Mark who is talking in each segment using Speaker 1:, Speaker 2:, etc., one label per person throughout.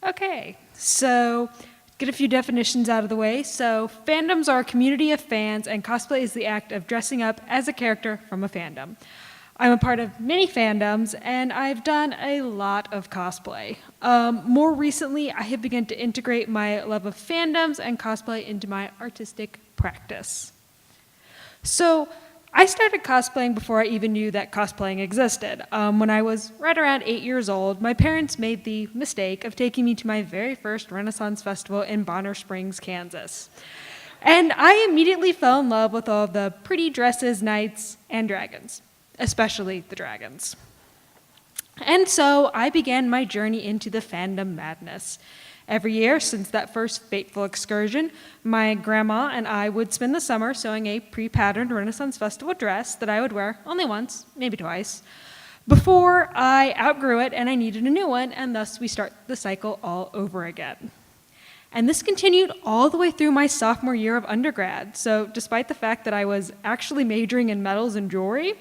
Speaker 1: Okay, so get a few definitions out of the way. So fandoms are a community of fans, and cosplay is the act of dressing up as a character from a fandom. I'm a part of many fandoms, and I've done a lot of cosplay. More recently, I have begun to integrate my love of fandoms and cosplay into my artistic practice. So I started cosplaying before I even knew that cosplaying existed. When I was right around 8 years old, my parents made the mistake of taking me to my very first Renaissance festival in Bonner Springs, Kansas. And I immediately fell in love with all the pretty dresses, knights, and dragons, especially the dragons. And so I began my journey into the fandom madness. Every year since that first fateful excursion, my grandma and I would spend the summer sewing a pre-patterned Renaissance Festival dress that I would wear only once, maybe twice, before I outgrew it and I needed a new one, and thus we start the cycle all over again. And this continued all the way through my sophomore year of undergrad. So despite the fact that I was actually majoring in metals and jewelry,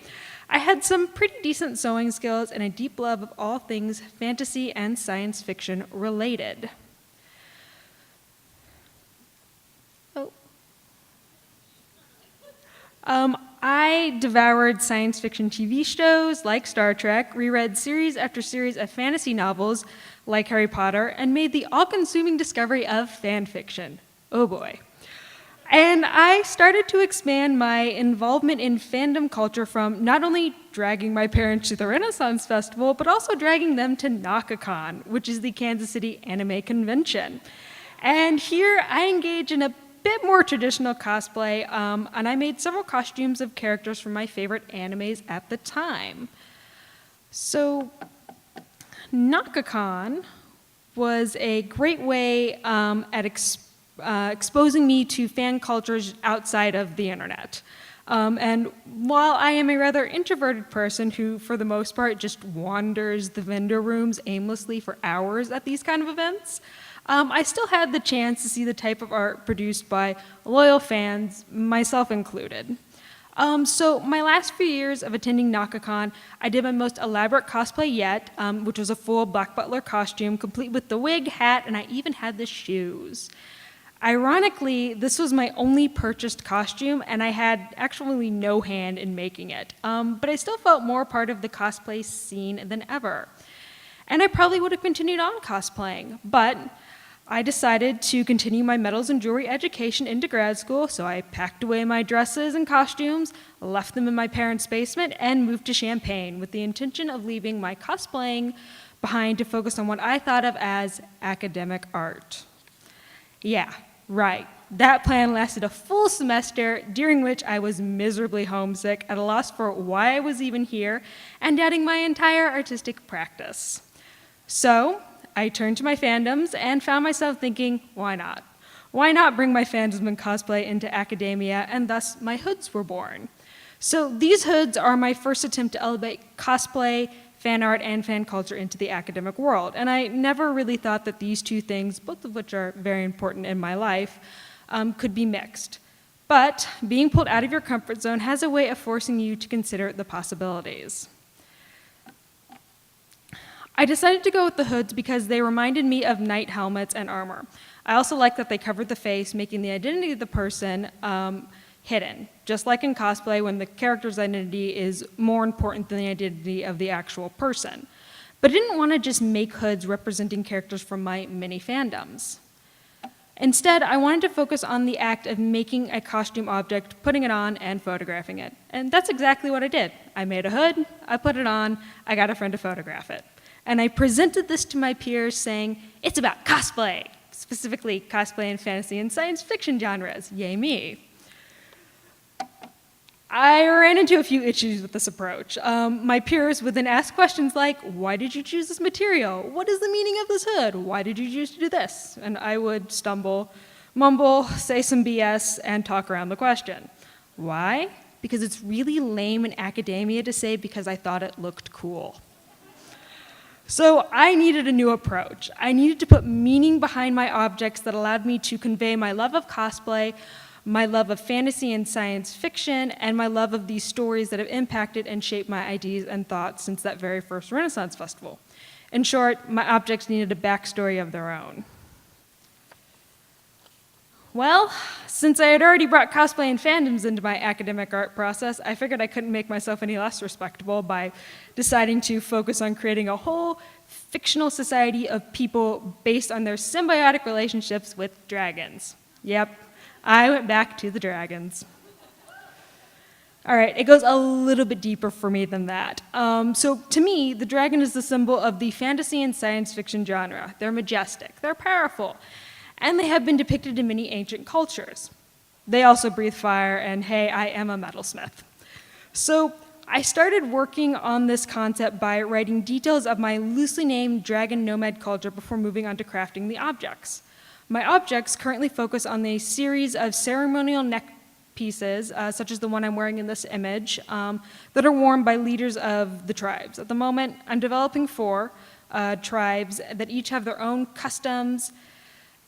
Speaker 1: I had some pretty decent sewing skills and a deep love of all things fantasy and science fiction related. I devoured science fiction TV shows like Star Trek, reread series after series of fantasy novels like Harry Potter, and made the all-consuming discovery of fan fiction. Oh boy. And I started to expand my involvement in fandom culture from not only dragging my parents to the Renaissance Festival, but also dragging them to NakaCon, which is the Kansas City Anime Convention. And here I engage in a bit more traditional cosplay, and I made several costumes of characters from my favorite animes at the time. So NakaCon was a great way at exposing me to fan cultures outside of the internet. And while I am a rather introverted person who, for the most part, just wanders the vendor rooms aimlessly for hours at these kind of events, I still had the chance to see the type of art produced by loyal fans, myself included. So my last few years of attending NakaCon, I did my most elaborate cosplay yet, which was a full Black Butler costume, complete with the wig, hat, and I even had the shoes. Ironically, this was my only purchased costume, and I had actually no hand in making it. But I still felt more part of the cosplay scene than ever. And I probably would have continued on cosplaying, but I decided to continue my metals and jewelry education into grad school, so I packed away my dresses and costumes, left them in my parents' basement, and moved to Champaign with the intention of leaving my cosplaying behind to focus on what I thought of as academic art. Yeah, right. That plan lasted a full semester, during which I was miserably homesick, at a loss for why I was even here, and doubting my entire artistic practice. So I turned to my fandoms and found myself thinking, why not? Why not bring my fandom and cosplay into academia? And thus my hoods were born. So these hoods are my first attempt to elevate cosplay, fan art, and fan culture into the academic world. And I never really thought that these two things, both of which are very important in my life, could be mixed. But being pulled out of your comfort zone has a way of forcing you to consider the possibilities. I decided to go with the hoods because they reminded me of knight helmets and armor. I also like that they covered the face, making the identity of the person hidden, just like in cosplay when the character's identity is more important than the identity of the actual person. But I didn't want to just make hoods representing characters from my many fandoms. Instead, I wanted to focus on the act of making a costume object, putting it on, and photographing it. And that's exactly what I did. I made a hood, I put it on, I got a friend to photograph it. And I presented this to my peers saying, it's about cosplay, specifically cosplay in fantasy and science fiction genres, yay me. I ran into a few issues with this approach. My peers would then ask questions like, why did you choose this material? What is the meaning of this hood? Why did you choose to do this? And I would stumble, mumble, say some BS, and talk around the question. Why? Because it's really lame in academia to say because I thought it looked cool. So I needed a new approach. I needed to put meaning behind my objects that allowed me to convey my love of cosplay, my love of fantasy and science fiction, and my love of these stories that have impacted and shaped my ideas and thoughts since that very first Renaissance Festival. In short, my objects needed a backstory of their own. Well, since I had already brought cosplay and fandoms into my academic art process, I figured I couldn't make myself any less respectable by deciding to focus on creating a whole fictional society of people based on their symbiotic relationships with dragons. Yep, I went back to the dragons. All right, it goes a little bit deeper for me than that. So to me, the dragon is the symbol of the fantasy and science fiction genre. They're majestic, they're powerful, and they have been depicted in many ancient cultures. They also breathe fire, and hey, I am a metalsmith. So I started working on this concept by writing details of my loosely named dragon nomad culture before moving on to crafting the objects. My objects currently focus on a series of ceremonial neck pieces, such as the one I'm wearing in this image, that are worn by leaders of the tribes. At the moment, I'm developing 4 tribes that each have their own customs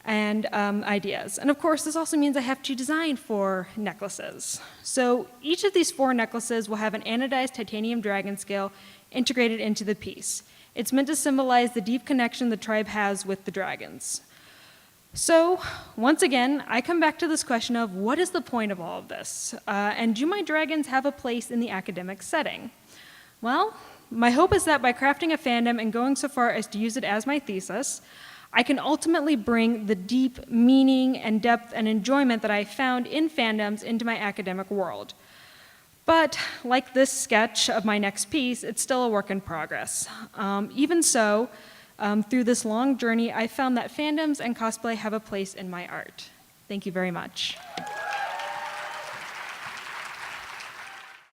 Speaker 1: and ideas. And of course, this also means I have to design 4 necklaces. So each of these 4 necklaces will have an anodized titanium dragon scale integrated into the piece. It's meant to symbolize the deep connection the tribe has with the dragons. So once again, I come back to this question of what is the point of all of this? And do my dragons have a place in the academic setting? Well, my hope is that by crafting a fandom and going so far as to use it as my thesis, I can ultimately bring the deep meaning and depth and enjoyment that I found in fandoms into my academic world. But like this sketch of my next piece, it's still a work in progress. Even so, through this long journey, I found that fandoms and cosplay have a place in my art. Thank you very much.